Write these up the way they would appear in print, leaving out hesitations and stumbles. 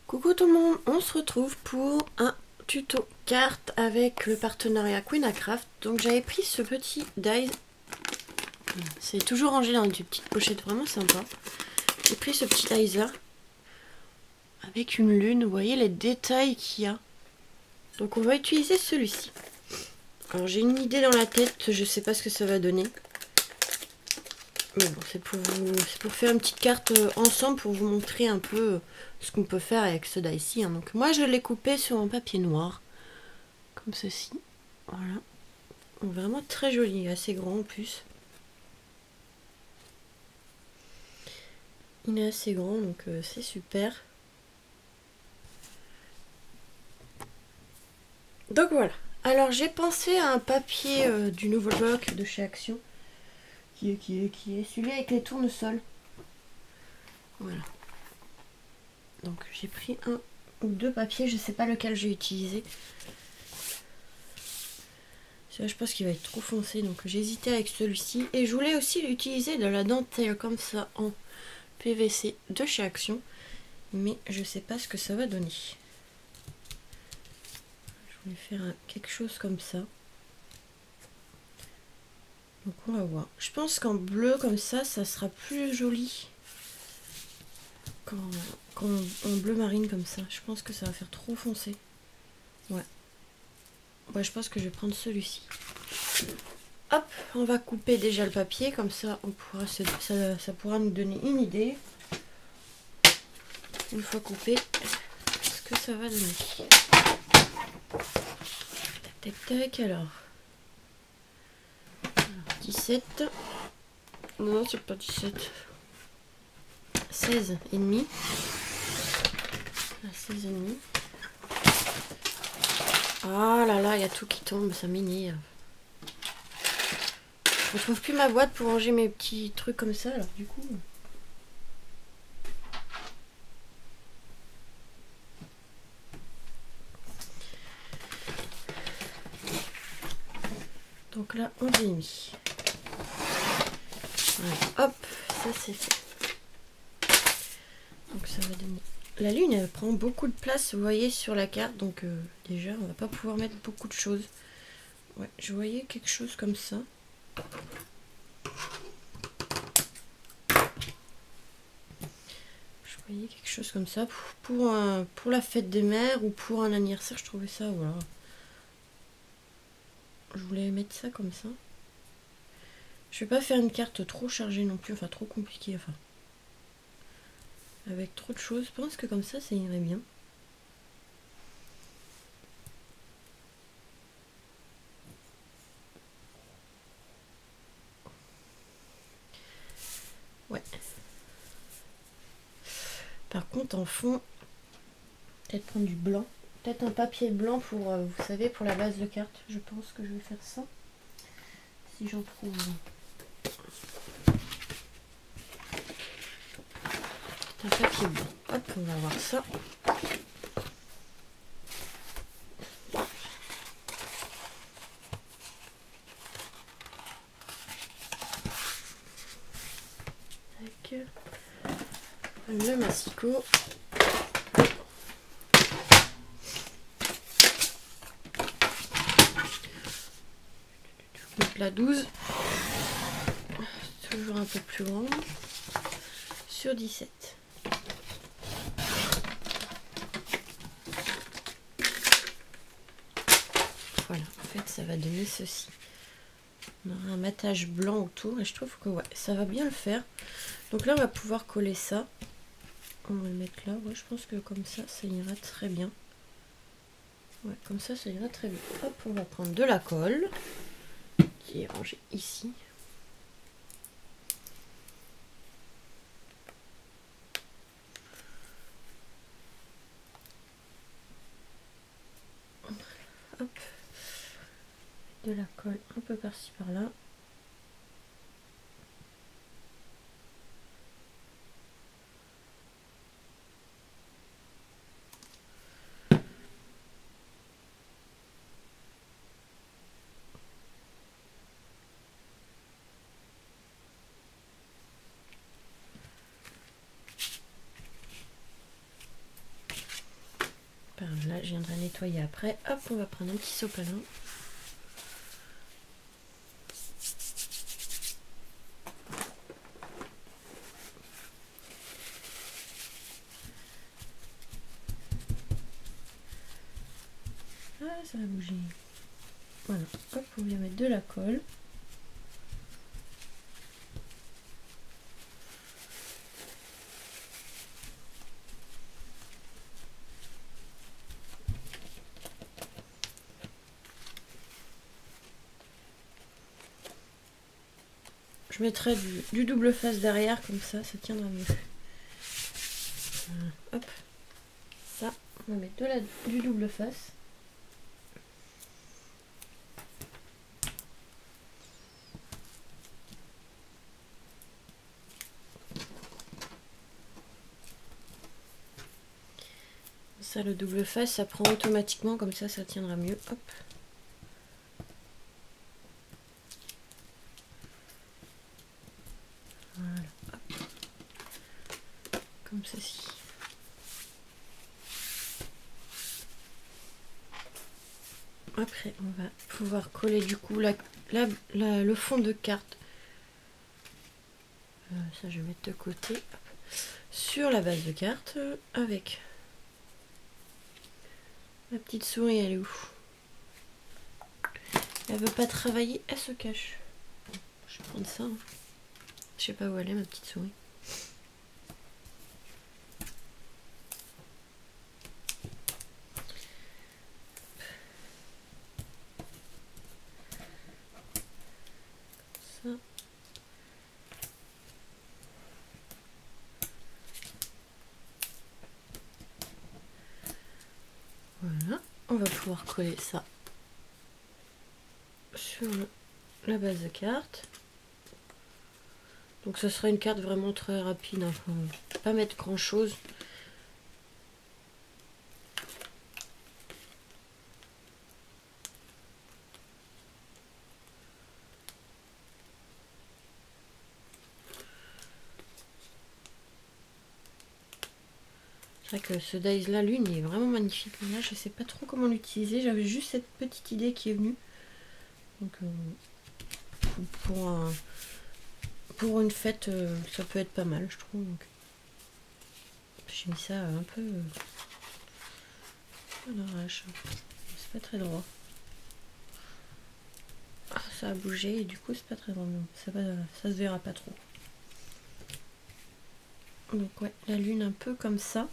Coucou tout le monde, on se retrouve pour un tuto carte avec le partenariat Queenacraft. Donc j'avais pris ce petit dies, c'est toujours rangé dans une petite pochette vraiment sympa. J'ai pris ce petit dies là, avec une lune, vous voyez les détails qu'il y a. Donc on va utiliser celui-ci. Alors j'ai une idée dans la tête, je sais pas ce que ça va donner. Mais bon, c'est pour faire une petite carte ensemble pour vous montrer un peu ce qu'on peut faire avec ce die-ci. Hein. Donc moi je l'ai coupé sur un papier noir, comme ceci. Voilà. Donc, vraiment très joli, assez grand en plus. Il est assez grand, donc c'est super. Donc voilà. Alors j'ai pensé à un papier du nouveau bloc de chez Action. Qui est celui avec les tournesols. Voilà. Donc j'ai pris un ou deux papiers, je sais pas lequel j'ai utilisé. Celui-là je pense qu'il va être trop foncé, donc j'ai hésité avec celui-ci. Et je voulais aussi utiliser de la dentelle comme ça en PVC de chez Action. Mais je sais pas ce que ça va donner. Je vais faire quelque chose comme ça. Donc on va voir. Je pense qu'en bleu comme ça sera plus joli qu'en bleu marine comme ça. Je pense que ça va faire trop foncé. Ouais. Ouais, je pense que je vais prendre celui-ci. Hop, on va couper déjà le papier, comme ça on pourra ça pourra nous donner une idée. Une fois coupé, ce que ça va donner. Tac tac tac, alors 17. Non, c'est pas 17. 16 et demi. 16 et demi. Ah là là, il y a tout qui tombe, ça m'énerve. Je retrouve plus ma boîte pour ranger mes petits trucs comme ça, alors du coup. Donc là, 11 et demi. Voilà, hop, ça c'est fait. Donc ça va donner. La lune, elle prend beaucoup de place, vous voyez, sur la carte, donc déjà, on va pas pouvoir mettre beaucoup de choses. Ouais, je voyais quelque chose comme ça. Je voyais quelque chose comme ça pour la fête des mères ou pour un anniversaire, je trouvais ça, voilà. Je voulais mettre ça comme ça. Je vais pas faire une carte trop chargée non plus, enfin trop compliquée, enfin. Avec trop de choses, je pense que comme ça irait bien. Ouais. Par contre, en fond, peut-être prendre du blanc. Peut-être un papier blanc pour, vous savez, pour la base de carte. Je pense que je vais faire ça. Si j'en trouve. Un papier blanc. Hop, on va voir ça. Tac. Le massicot. Donc la 12. Toujours un peu plus grande. Sur 17. Voilà, en fait ça va donner ceci. On aura un matage blanc autour et je trouve que ouais, ça va bien le faire. Donc là on va pouvoir coller ça. On va le mettre là. Ouais, je pense que comme ça ira très bien. Ouais, comme ça ira très bien. Hop, on va prendre de la colle qui est rangée ici. Hop. De la colle un peu par-ci par-là. Là, je viendrai nettoyer après. Hop, on va prendre un petit sopalin. Ah, ça va bouger. Voilà, hop, on vient mettre de la colle. Je mettrai du double face derrière, comme ça tiendra mieux. Voilà, hop, ça, on va mettre du double face. Ça, le double face, ça prend automatiquement, comme ça tiendra mieux. Hop. Voilà, hop. Comme ceci. Après, on va pouvoir coller du coup le fond de carte. Ça, je vais mettre de côté. Hop. Sur la base de carte avec ma petite souris. Elle est où? Elle veut pas travailler, elle se cache. Je vais prendre ça. Hein. Je sais pas où elle est, ma petite souris. Ça. Voilà, on va pouvoir coller ça sur la base de carte. Donc ce sera une carte vraiment très rapide, hein. Faut pas mettre grand chose. C'est vrai que ce dies là, lui, il est vraiment magnifique. Mais là, je sais pas trop comment l'utiliser. J'avais juste cette petite idée qui est venue. Donc pour une fête, ça peut être pas mal, je trouve. J'ai mis ça un peu à l'arrache. C'est pas très droit. Ah, ça a bougé et du coup c'est pas très droit. Ça se verra pas trop. Donc ouais, la lune un peu comme ça.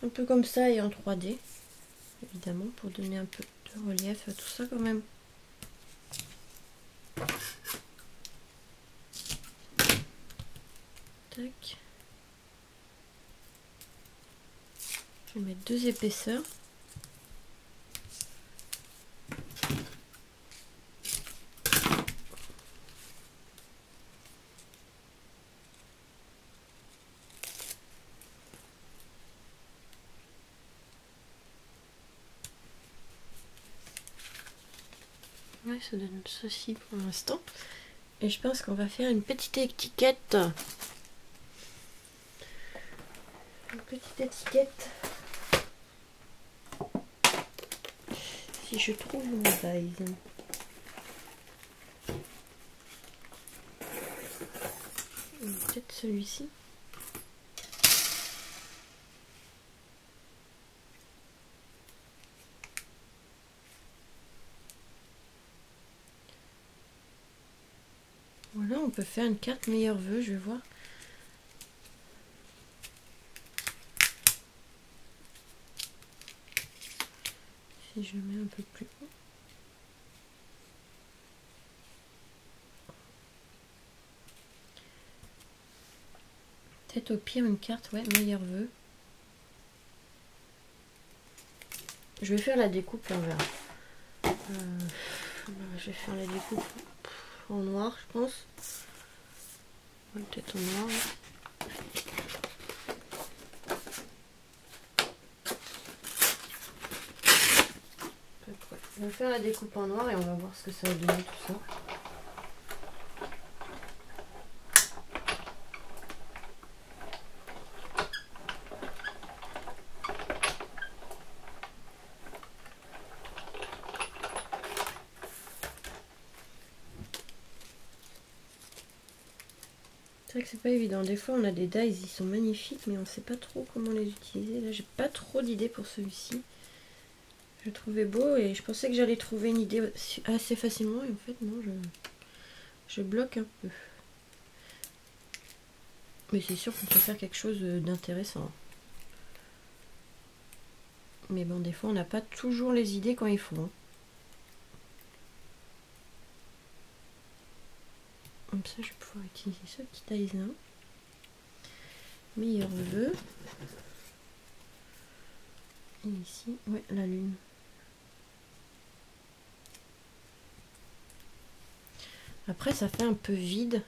Un peu comme ça et en 3D. Évidemment, pour donner un peu de relief à tout ça quand même. Tac. Je vais mettre 2 épaisseurs. Ouais, ça donne ceci pour l'instant. Et je pense qu'on va faire une petite étiquette. Une petite étiquette. Si je trouve mon dies. Peut-être celui-ci. Voilà, on peut faire une carte meilleur vœu, je vais voir. Si je le mets un peu plus haut. Peut-être au pire une carte, ouais, meilleur vœu. Je vais faire la découpe, on verra. Je vais faire la découpe en noir, je pense. Peut-être en noir. On va faire la découpe en noir et on va voir ce que ça va donner tout ça. C'est vrai que c'est pas évident. Des fois, on a des dies, ils sont magnifiques, mais on sait pas trop comment les utiliser. Là, j'ai pas trop d'idées pour celui-ci. Je le trouvais beau et je pensais que j'allais trouver une idée assez facilement. Et en fait, non, je bloque un peu. Mais c'est sûr qu'on peut faire quelque chose d'intéressant. Mais bon, des fois, on n'a pas toujours les idées quand il faut. Hein. Comme ça, je vais pouvoir utiliser ce petit dies là. Meilleur vœu. Et ici, ouais, la lune. Après, ça fait un peu vide.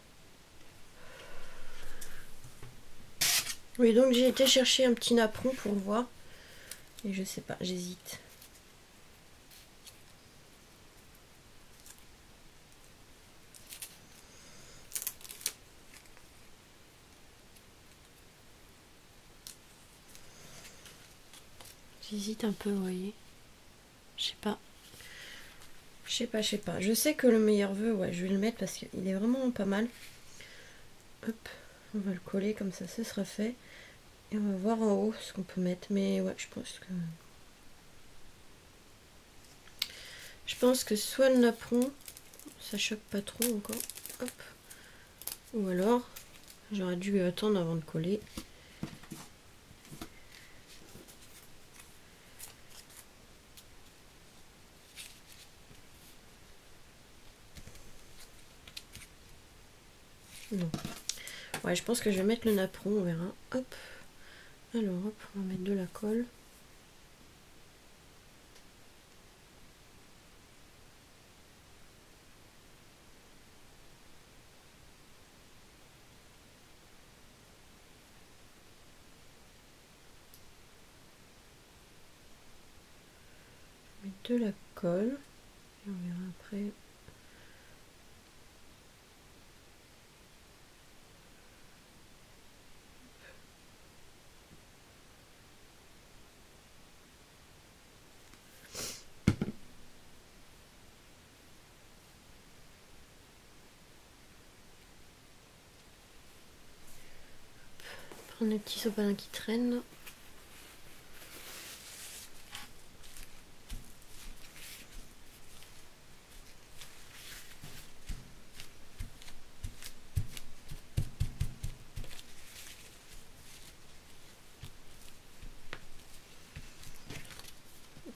Oui, donc j'ai été chercher un petit napperon pour voir. Et je sais pas, j'hésite. J'hésite un peu, vous voyez. Je sais pas. Je sais pas. Je sais que le meilleur vœu, ouais, je vais le mettre parce qu'il est vraiment pas mal. Hop, on va le coller comme ça, ce sera fait. Et on va voir en haut ce qu'on peut mettre. Mais ouais, je pense que soit le napperon, ça choque pas trop encore. Hop. Ou alors, j'aurais dû attendre avant de coller. Non. Ouais, je pense que je vais mettre le napperon, on verra. Hop. Alors, hop, on va mettre de la colle. De la colle et on verra après. Prendre les petits sopalins qui traînent.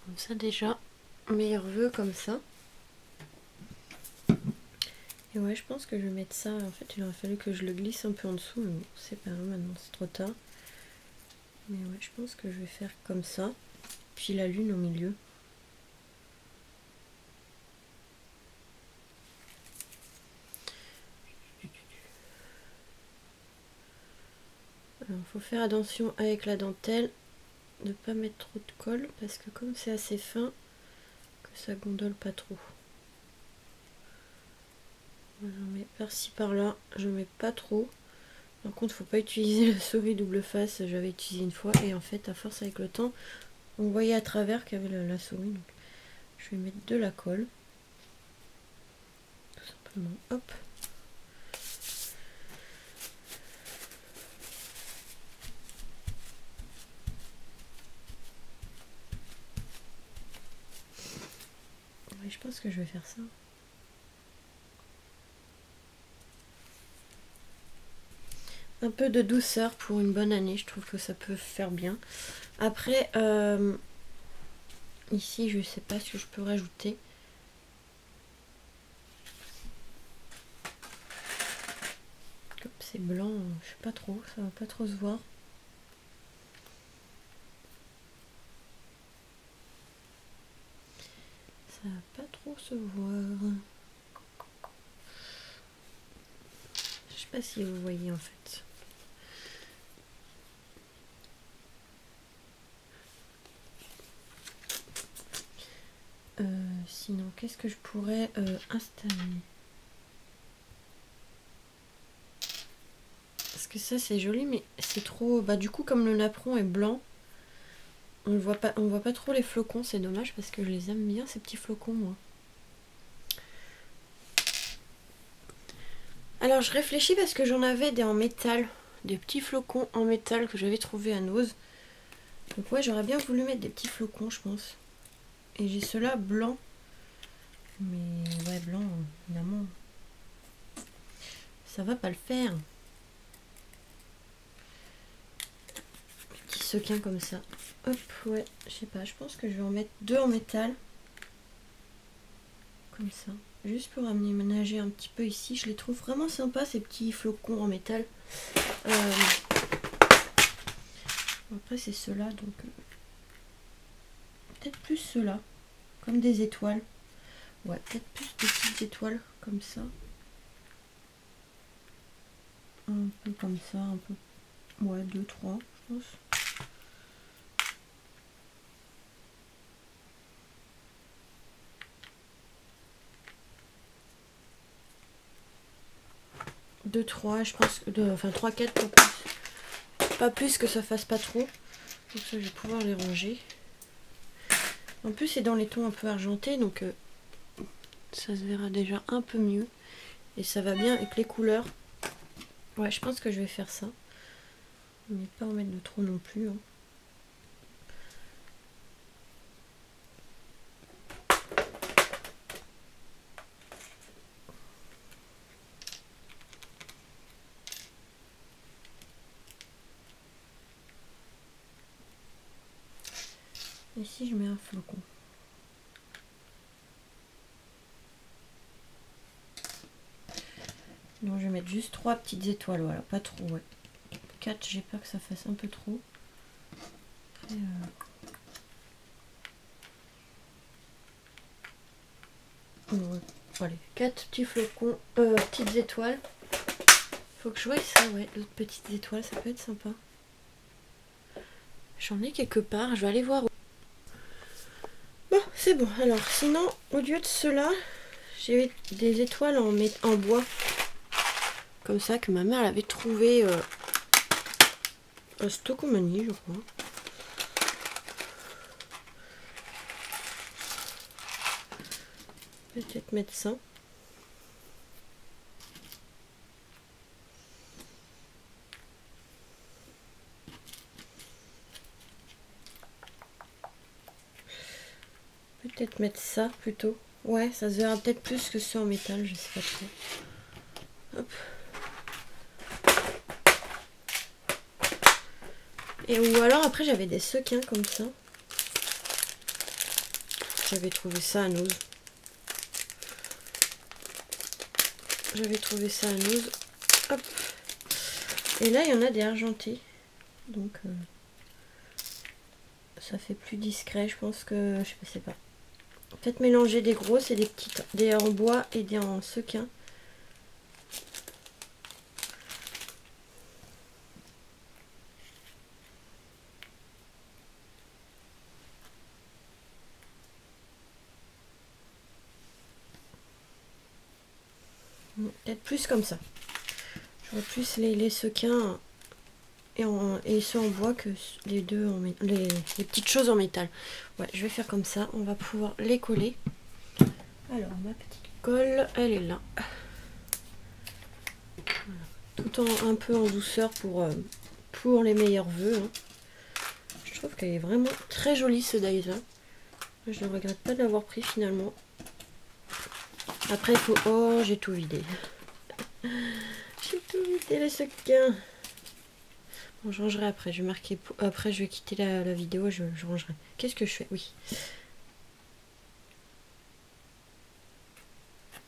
Comme ça déjà, meilleur vœu comme ça. Et ouais, je pense que je vais mettre ça. En fait, il aurait fallu que je le glisse un peu en dessous, mais bon, c'est pas grave, maintenant c'est trop tard. Mais ouais, je pense que je vais faire comme ça. Puis la lune au milieu. Alors, faut faire attention avec la dentelle de ne pas mettre trop de colle parce que comme c'est assez fin, que ça gondole pas trop. J'en mets par-ci par-là, je mets pas trop. Par contre, faut pas utiliser la souris double face, j'avais utilisé une fois et en fait, à force avec le temps, on voyait à travers qu'il y avait la souris. Donc, je vais mettre de la colle, tout simplement. Hop. Ouais, je pense que je vais faire ça. Un peu de douceur pour une bonne année, je trouve que ça peut faire bien. Après, ici, je sais pas ce que je peux rajouter. Comme c'est blanc, je sais pas trop, ça va pas trop se voir. Ça va pas trop se voir. Je sais pas si vous voyez en fait. Sinon, qu'est-ce que je pourrais installer? Parce que ça c'est joli, mais c'est trop. Bah du coup, comme le napperon est blanc, on voit pas trop les flocons. C'est dommage parce que je les aime bien ces petits flocons, moi. Alors je réfléchis parce que j'en avais des en métal, des petits flocons en métal que j'avais trouvé à Nose. Donc ouais, j'aurais bien voulu mettre des petits flocons, je pense. Et j'ai ceux-là blancs. Mais ouais, blanc, évidemment, ça va pas le faire. Petit sequin comme ça. Hop, ouais, je sais pas, je pense que je vais en mettre 2 en métal. Comme ça. Juste pour aménager un petit peu ici. Je les trouve vraiment sympas, ces petits flocons en métal. Après, c'est ceux-là, donc peut-être plus ceux-là. Comme des étoiles. Ouais, peut-être plus des petites étoiles, comme ça. Un peu comme ça, un peu. Ouais, 2, 3, je pense. Deux, 3, je pense que enfin 3, 4 pas plus. Pas plus que ça fasse pas trop. Donc ça je vais pouvoir les ranger. En plus c'est dans les tons un peu argentés, donc ça se verra déjà un peu mieux. Et ça va bien avec les couleurs. Ouais, je pense que je vais faire ça. Mais pas en mettre de trop non plus. Hein. Ici je mets un flocon. Non, je vais mettre juste 3 petites étoiles, voilà, pas trop, ouais. 4, j'ai peur que ça fasse un peu trop. Après, ouais. Allez, 4 petits flocons, petites étoiles. Faut que je voie ça, ouais, d'autres petites étoiles, ça peut être sympa. J'en ai quelque part, je vais aller voir. Bon, c'est bon. Alors, sinon, au lieu de cela, j'ai des étoiles en bois. Comme ça, que ma mère avait trouvé à Stocomanie, je crois. Peut-être mettre ça. Peut-être mettre ça plutôt. Ouais, ça se verra peut-être plus que ceux en métal, je sais pas trop. Hop. Et ou alors après j'avais des sequins comme ça. J'avais trouvé ça à Nose. J'avais trouvé ça à Nose. Hop. Et là il y en a des argentés. Donc ça fait plus discret. Je pense que je sais pas. Peut-être mélanger des grosses et des petites, des en bois et des en sequin. Peut-être plus comme ça. J'aurais plus les sequins et ceux en bois que les deux en les petites choses en métal. Ouais, je vais faire comme ça. On va pouvoir les coller. Alors, ma petite colle, elle est là. Voilà. Tout un peu en douceur pour les meilleurs vœux. Hein. Je trouve qu'elle est vraiment très jolie ce Dyson. Je ne regrette pas de l'avoir pris finalement. Après, il faut... Oh, j'ai tout vidé. J'ai tout vidé les sequins. Bon, je rangerai après. Je vais marquer... Après, je vais quitter la vidéo. Je rangerai. Qu'est-ce que je fais? Oui.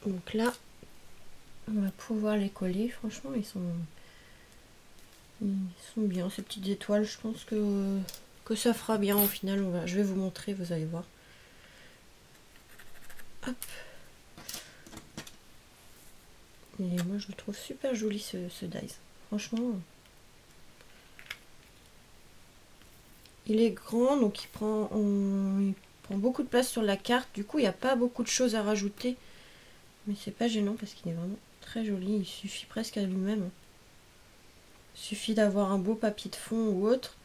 Donc là, on va pouvoir les coller. Franchement, ils sont bien. Ces petites étoiles, je pense que ça fera bien au final. Je vais vous montrer, vous allez voir. Hop. Et moi, je le trouve super joli ce dies. Franchement, il est grand, donc il prend beaucoup de place sur la carte. Du coup, il n'y a pas beaucoup de choses à rajouter. Mais c'est pas gênant parce qu'il est vraiment très joli. Il suffit presque à lui-même. Il suffit d'avoir un beau papier de fond ou autre.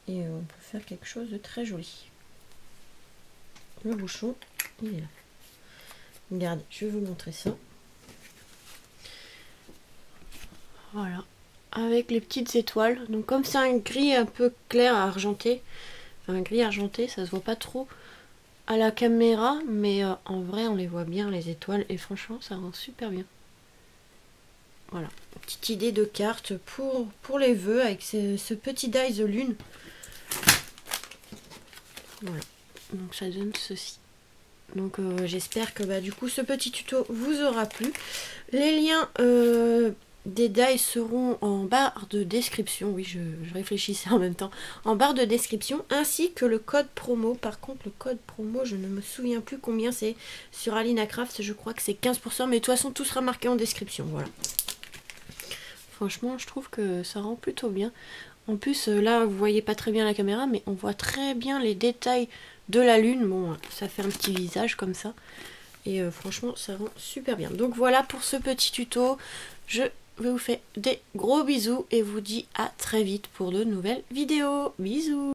Et on peut faire quelque chose de très joli. Le bouchon, il est là. Regardez, je vais vous montrer ça. Voilà, avec les petites étoiles. Donc comme c'est un gris un peu clair argenté, enfin un gris argenté, ça se voit pas trop à la caméra, mais en vrai on les voit bien les étoiles et franchement ça rend super bien. Voilà, petite idée de carte pour les vœux avec ce petit die de lune. Voilà, donc ça donne ceci. Donc j'espère que du coup ce petit tuto vous aura plu. Les liens des dies seront en barre de description. Oui, je réfléchissais en même temps. En barre de description, ainsi que le code promo. Par contre, le code promo, je ne me souviens plus combien c'est sur AlinaCraft. Je crois que c'est 15%, mais de toute façon, tout sera marqué en description. Voilà. Franchement, je trouve que ça rend plutôt bien. En plus, là, vous voyez pas très bien la caméra, mais on voit très bien les détails de la lune. Bon, ça fait un petit visage comme ça. Et franchement, ça rend super bien. Donc voilà pour ce petit tuto. Je vous fais des gros bisous et vous dis à très vite pour de nouvelles vidéos. Bisous!